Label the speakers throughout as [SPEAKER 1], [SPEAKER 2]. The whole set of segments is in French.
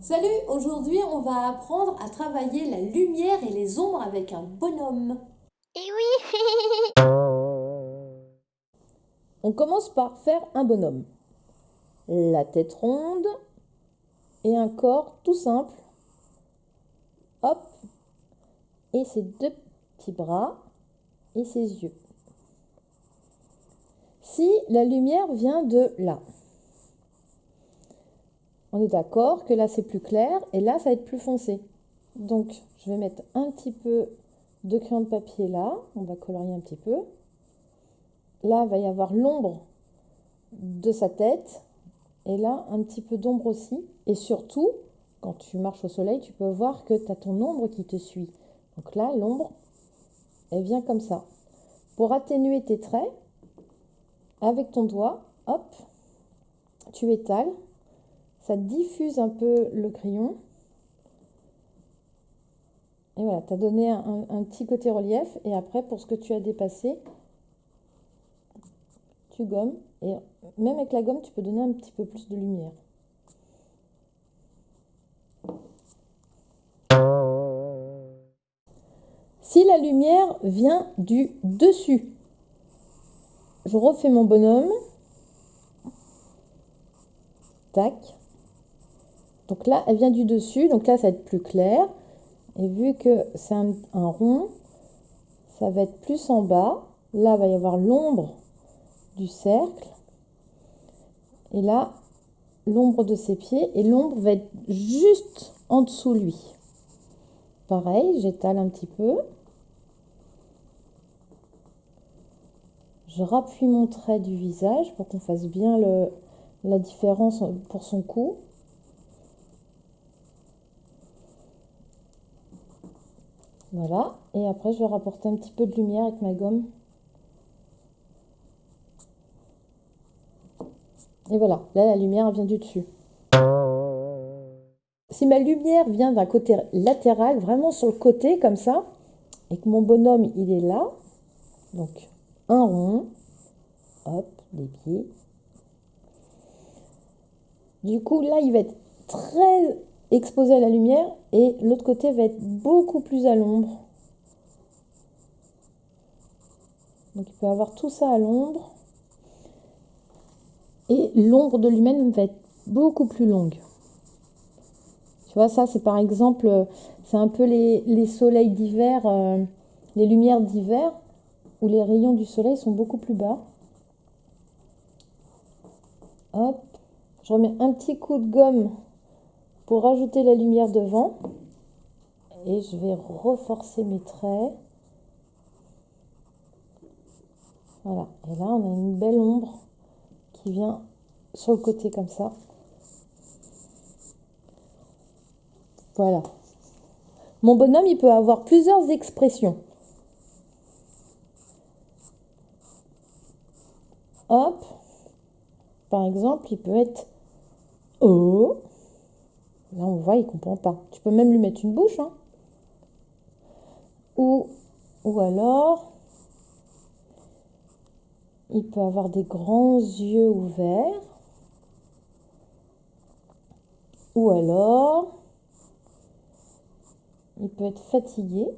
[SPEAKER 1] Salut, aujourd'hui on va apprendre à travailler la lumière et les ombres avec un bonhomme.
[SPEAKER 2] Et oui.
[SPEAKER 3] On commence par faire un bonhomme. La tête ronde et un corps tout simple. Hop. Et ses deux petits bras et ses yeux. Si la lumière vient de là, on est d'accord que là c'est plus clair et là ça va être plus foncé. Donc je vais mettre un petit peu de crayon de papier là, on va colorier un petit peu. Là il va y avoir l'ombre de sa tête et là un petit peu d'ombre aussi. Et surtout, quand tu marches au soleil, tu peux voir que tu as ton ombre qui te suit. Donc là, l'ombre, elle vient comme ça. Pour atténuer tes traits, avec ton doigt, hop, tu étales. Ça diffuse un peu le crayon. Et voilà, tu as donné un petit côté relief. Et après, pour ce que tu as dépassé, tu gommes. Et même avec la gomme, tu peux donner un petit peu plus de lumière. Si la lumière vient du dessus, je refais mon bonhomme. Tac. Donc là, elle vient du dessus. Donc là, ça va être plus clair. Et vu que c'est un rond, ça va être plus en bas. Là, il va y avoir l'ombre du cercle. Et là, l'ombre de ses pieds. Et l'ombre va être juste en dessous lui. Pareil, j'étale un petit peu. Je rappuie mon trait du visage pour qu'on fasse bien la différence pour son cou. Voilà. Et après, je vais rapporter un petit peu de lumière avec ma gomme. Et voilà, là la lumière vient du dessus. Si ma lumière vient d'un côté latéral, vraiment sur le côté comme ça, et que mon bonhomme il est là, donc un rond, hop, des pieds. Du coup là il va être très exposé à la lumière et l'autre côté va être beaucoup plus à l'ombre. Donc il peut avoir tout ça à l'ombre. Et l'ombre de lui-même va être beaucoup plus longue. Tu vois, ça, c'est par exemple, c'est un peu les soleils d'hiver, les lumières d'hiver, où les rayons du soleil sont beaucoup plus bas. Hop, je remets un petit coup de gomme pour rajouter la lumière devant. Et je vais reforcer mes traits. Voilà, et là, on a une belle ombre qui vient sur le côté comme ça. Voilà. Mon bonhomme, il peut avoir plusieurs expressions. Hop. Par exemple, il peut être oh. Là, on voit, il ne comprend pas. Tu peux même lui mettre une bouche. Hein. Ou alors, il peut avoir des grands yeux ouverts. Ou alors, il peut être fatigué.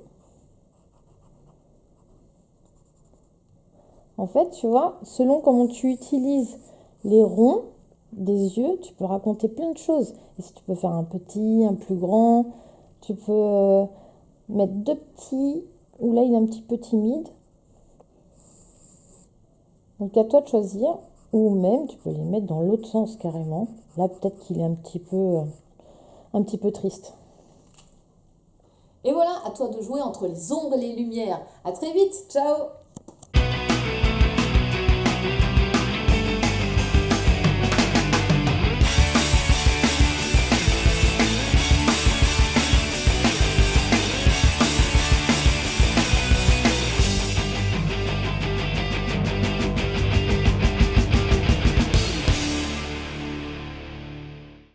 [SPEAKER 3] En fait, tu vois, selon comment tu utilises les ronds des yeux, tu peux raconter plein de choses. Et si tu peux faire un petit, un plus grand, tu peux mettre deux petits, ou là il est un petit peu timide. Donc à toi de choisir, ou même tu peux les mettre dans l'autre sens carrément. Là peut-être qu'il est un petit peu triste.
[SPEAKER 1] Et voilà, à toi de jouer entre les ombres et les lumières. À très vite, ciao!